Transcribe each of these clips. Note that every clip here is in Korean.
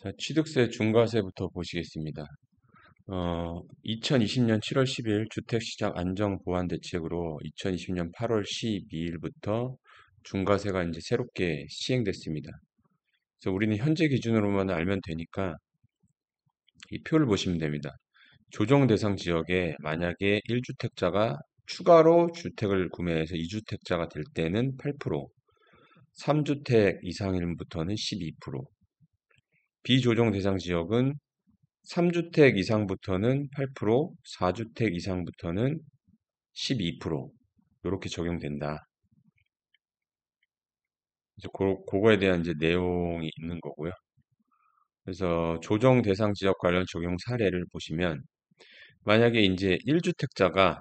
자, 취득세 중과세부터 보시겠습니다. 2020년 7월 10일 주택시장 안정보완대책으로 2020년 8월 12일부터 중과세가 이제 새롭게 시행됐습니다. 그래서 우리는 현재 기준으로만 알면 되니까 이 표를 보시면 됩니다. 조정 대상 지역에 만약에 1주택자가 추가로 주택을 구매해서 2주택자가 될 때는 8%, 3주택 이상일부터는 12%, 비조정 대상 지역은 3주택 이상부터는 8%, 4주택 이상부터는 12% 이렇게 적용된다. 그래서 그거에 대한 이제 내용이 있는 거고요. 그래서 조정 대상 지역 관련 적용 사례를 보시면 만약에 이제 1주택자가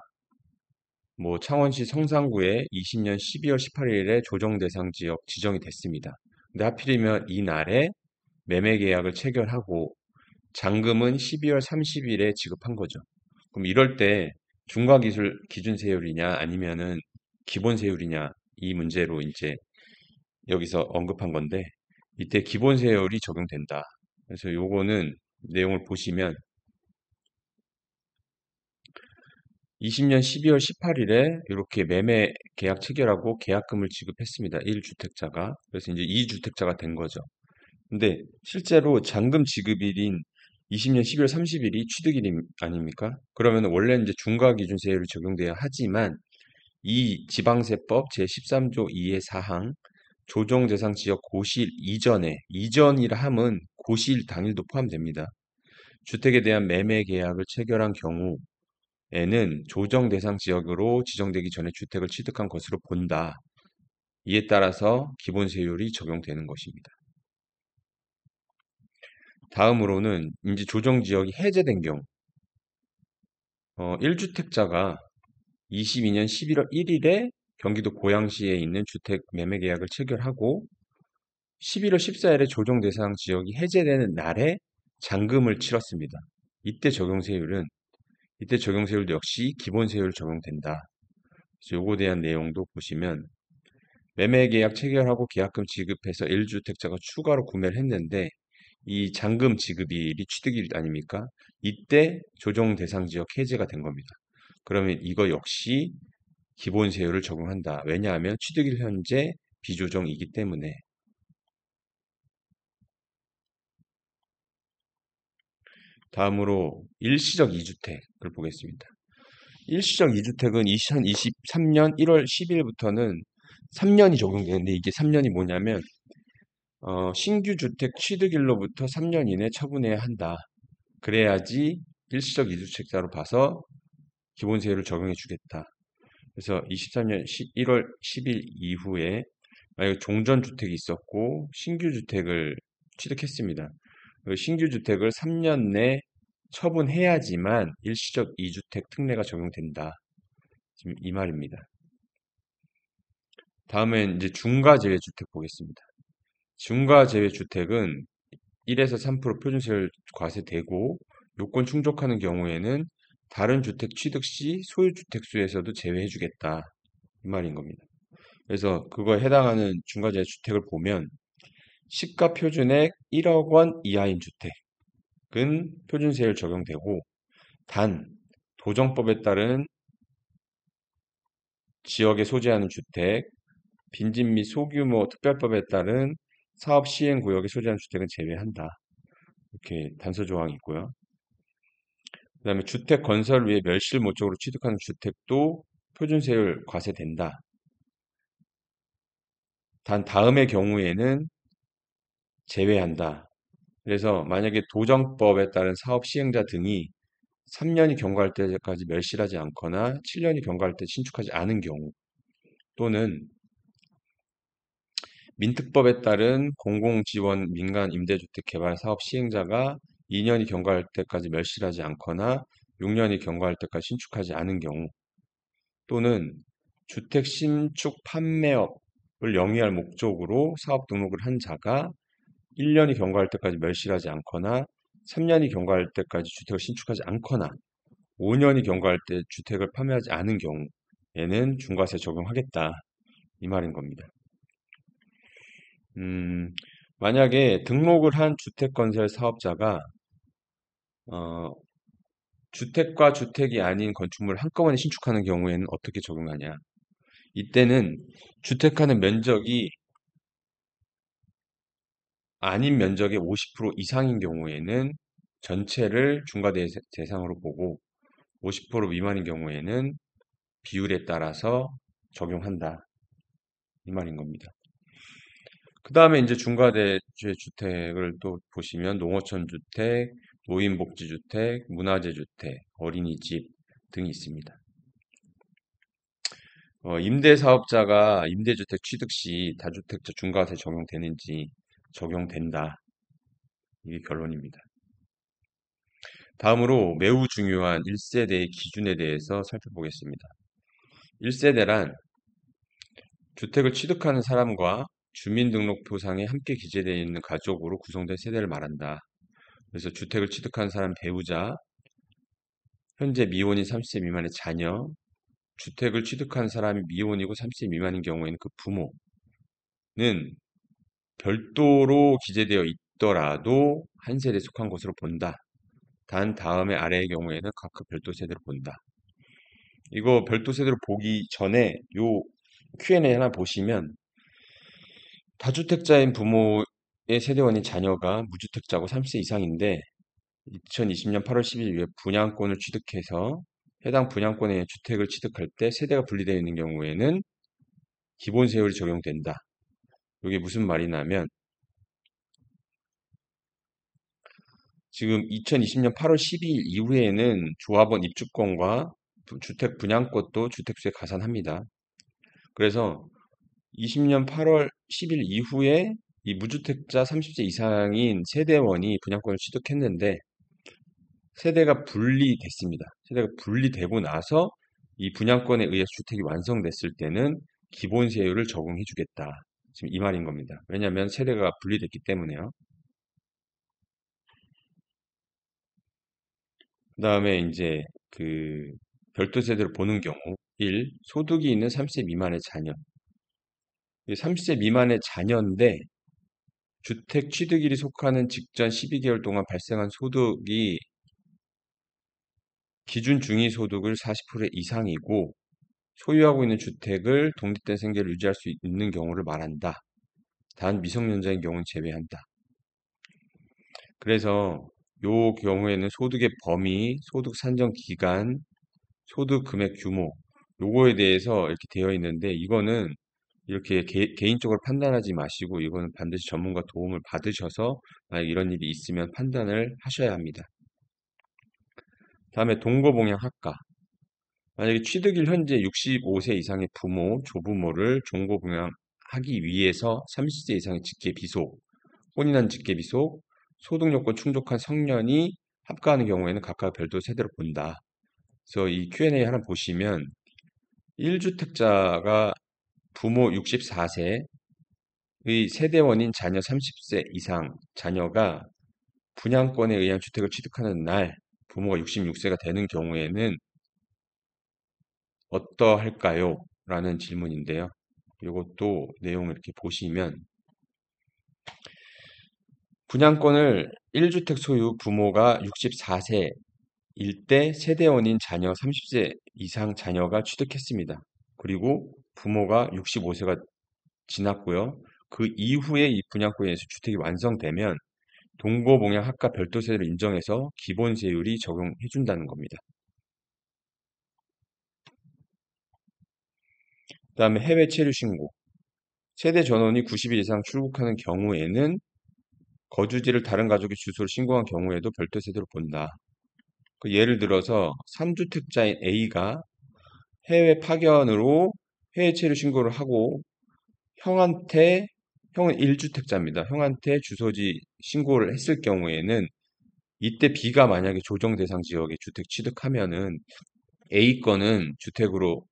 뭐 창원시 성산구에 20년 12월 18일에 조정 대상 지역 지정이 됐습니다. 근데 하필이면 이날에 매매 계약을 체결하고 잔금은 12월 30일에 지급한 거죠. 그럼 이럴 때 중과기술 기준 세율이냐 아니면은 기본 세율이냐 이 문제로 이제 여기서 언급한 건데 이때 기본 세율이 적용된다. 그래서 요거는 내용을 보시면 20년 12월 18일에 이렇게 매매 계약 체결하고 계약금을 지급했습니다. 1주택자가. 그래서 이제 2주택자가 된 거죠. 근데 실제로 잔금 지급일인 20년 12월 30일이 취득일 아닙니까? 그러면 원래 이제 중과기준세율이 적용돼야 하지만 이 지방세법 제13조 2의 사항 조정 대상 지역 고시일 이전에 이전이라 함은 고시일 당일도 포함됩니다. 주택에 대한 매매 계약을 체결한 경우에는 조정 대상 지역으로 지정되기 전에 주택을 취득한 것으로 본다. 이에 따라서 기본세율이 적용되는 것입니다. 다음으로는 이제 조정 지역이 해제된 경우 1주택자가 22년 11월 1일에 경기도 고양시에 있는 주택 매매 계약을 체결하고 11월 14일에 조정 대상 지역이 해제되는 날에 잔금을 치렀습니다. 이때 적용 세율도 역시 기본 세율 적용된다. 그래서 요거에 대한 내용도 보시면 매매 계약 체결하고 계약금 지급해서 1주택자가 추가로 구매를 했는데 이 잔금 지급일이 취득일 아닙니까? 이때 조정 대상 지역 해제가 된 겁니다. 그러면 이거 역시 기본 세율을 적용한다. 왜냐하면 취득일 현재 비조정이기 때문에. 다음으로 일시적 2주택을 보겠습니다. 일시적 2주택은 2023년 1월 10일부터는 3년이 적용되는데 이게 3년이 뭐냐면 신규 주택 취득일로부터 3년 이내 처분해야 한다. 그래야지 일시적 2주택자로 봐서 기본세율을 적용해 주겠다. 그래서 23년 1월 10일 이후에 만약에 종전주택이 있었고 신규 주택을 취득했습니다. 그 신규 주택을 3년 내 처분해야지만 일시적 2주택 특례가 적용된다. 지금 이 말입니다. 다음엔 이제 중과제외주택 보겠습니다. 중과제외주택은 1에서 3% 표준세율 과세되고 요건 충족하는 경우에는 다른 주택 취득 시 소유주택수에서도 제외해주겠다. 이 말인 겁니다. 그래서 그거에 해당하는 중과제외주택을 보면 시가 표준액 1억 원 이하인 주택은 표준세율 적용되고 단 도정법에 따른 지역에 소재하는 주택, 빈집 및 소규모 특별법에 따른 사업 시행 구역에 소재하는 주택은 제외한다. 이렇게 단서 조항이 있고요. 그 다음에 주택 건설 위에 멸실 목적으로 취득하는 주택도 표준세율 과세된다. 단 다음의 경우에는 제외한다. 그래서 만약에 도정법에 따른 사업 시행자 등이 3년이 경과할 때까지 멸실하지 않거나 7년이 경과할 때 신축하지 않은 경우 또는 민특법에 따른 공공지원 민간 임대주택 개발 사업 시행자가 2년이 경과할 때까지 멸실하지 않거나 6년이 경과할 때까지 신축하지 않은 경우 또는 주택 신축 판매업을 영위할 목적으로 사업 등록을 한 자가 1년이 경과할 때까지 멸실하지 않거나 3년이 경과할 때까지 주택을 신축하지 않거나 5년이 경과할 때 주택을 판매하지 않은 경우에는 중과세 적용하겠다. 이 말인 겁니다. 음, 만약에 등록을 한 주택건설 사업자가 어, 주택과 주택이 아닌 건축물을 한꺼번에 신축하는 경우에는 어떻게 적용하냐? 이때는 주택하는 면적이 아닌 면적의 50% 이상인 경우에는 전체를 중과 대상으로 보고 50% 미만인 경우에는 비율에 따라서 적용한다. 이 말인 겁니다. 그 다음에 이제 중과대제 주택을 또 보시면 농어촌 주택, 노인복지주택, 문화재 주택, 어린이집 등이 있습니다. 임대사업자가 임대주택 취득 시 다주택자 중과세 적용되는지 적용된다. 이게 결론입니다. 다음으로 매우 중요한 1세대의 기준에 대해서 살펴보겠습니다. 1세대란 주택을 취득하는 사람과 주민등록부상에 함께 기재되어 있는 가족으로 구성된 세대를 말한다. 그래서 주택을 취득한 사람 배우자, 현재 미혼인 30세 미만의 자녀, 주택을 취득한 사람이 미혼이고 30세 미만인 경우에는 그 부모는 별도로 기재되어 있더라도 한 세대에 속한 것으로 본다. 단 다음에 아래의 경우에는 각각 별도 세대로 본다. 이거 별도 세대로 보기 전에 요 Q&A 하나 보시면 다주택자인 부모의 세대원인 자녀가 무주택자고 30세 이상인데 2020년 8월 10일 이후에 분양권을 취득해서 해당 분양권의 주택을 취득할 때 세대가 분리되어 있는 경우에는 기본세율이 적용된다. 이게 무슨 말이냐면 지금 2020년 8월 12일 이후에는 조합원 입주권과 주택 분양권도 주택수에 가산합니다. 그래서 20년 8월 10일 이후에 이 무주택자 30세 이상인 세대원이 분양권을 취득했는데 세대가 분리됐습니다. 세대가 분리되고 나서 이 분양권에 의해 주택이 완성됐을 때는 기본세율을 적용해 주겠다. 지금 이 말인 겁니다. 왜냐하면 세대가 분리됐기 때문에요. 그 다음에 이제 그 별도 세대로 보는 경우 1. 소득이 있는 30세 미만의 자녀. 30세 미만의 자녀인데 주택 취득일이 속하는 직전 12개월 동안 발생한 소득이 기준 중위소득을 40% 이상이고 소유하고 있는 주택을 독립된 생계를 유지할 수 있는 경우를 말한다. 단 미성년자인 경우는 제외한다. 그래서 요 경우에는 소득의 범위, 소득 산정 기간, 소득 금액 규모 요거에 대해서 이렇게 되어 있는데 이거는 이렇게 개인적으로 판단하지 마시고 이거는 반드시 전문가 도움을 받으셔서 만약 이런 일이 있으면 판단을 하셔야 합니다. 다음에 동거봉양학과. 만약에 취득일 현재 65세 이상의 부모, 조부모를 종거부양하기 위해서 30세 이상의 직계비속, 혼인한 직계비속, 소득요건 충족한 성년이 합가하는 경우에는 각각 별도 세대로 본다. 그래서 이 Q&A 하나 보시면 1주택자가 부모 64세의 세대원인 자녀 30세 이상 자녀가 분양권에 의한 주택을 취득하는 날 부모가 66세가 되는 경우에는 어떠할까요? 라는 질문인데요. 이것도 내용을 이렇게 보시면 분양권을 1주택 소유 부모가 64세일 때 세대원인 자녀 30세 이상 자녀가 취득했습니다. 그리고 부모가 65세가 지났고요. 그 이후에 이 분양권에 의해서 주택이 완성되면 동거봉양 학과 별도세를 인정해서 기본세율이 적용해준다는 겁니다. 그 다음에 해외 체류 신고. 세대 전원이 90일 이상 출국하는 경우에는 거주지를 다른 가족의 주소로 신고한 경우에도 별도 세대로 본다. 그 예를 들어서 3주택자인 A가 해외 파견으로 해외 체류 신고를 하고 형은 1주택자입니다. 형한테 주소지 신고를 했을 경우에는 이때 B가 만약에 조정 대상 지역에 주택 취득하면은 A 거는 주택으로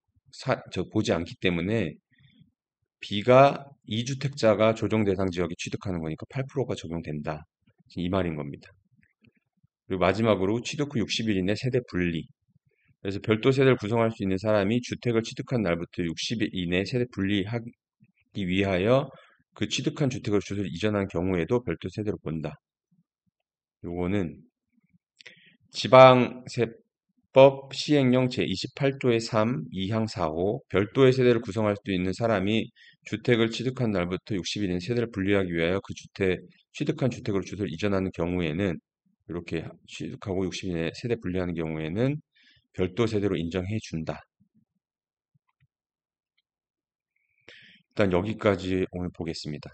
보지 않기 때문에 B가 2주택자가 조정 대상 지역에 취득하는 거니까 8%가 적용된다. 이 말인 겁니다. 그리고 마지막으로 취득 후 60일 이내 세대 분리. 그래서 별도 세대를 구성할 수 있는 사람이 주택을 취득한 날부터 60일 이내 세대 분리하기 위하여 그 취득한 주택을 주소를 이전한 경우에도 별도 세대로 본다. 요거는 지방세법 시행령 제28조의 3, 2항 4호 별도의 세대를 구성할 수 있는 사람이 주택을 취득한 날부터 60일인 세대를 분리하기 위하여 그 취득한 주택으로 주소를 이전하는 경우에는 이렇게 취득하고 60일 내에 세대 분리하는 경우에는 별도 세대로 인정해 준다. 일단 여기까지 오늘 보겠습니다.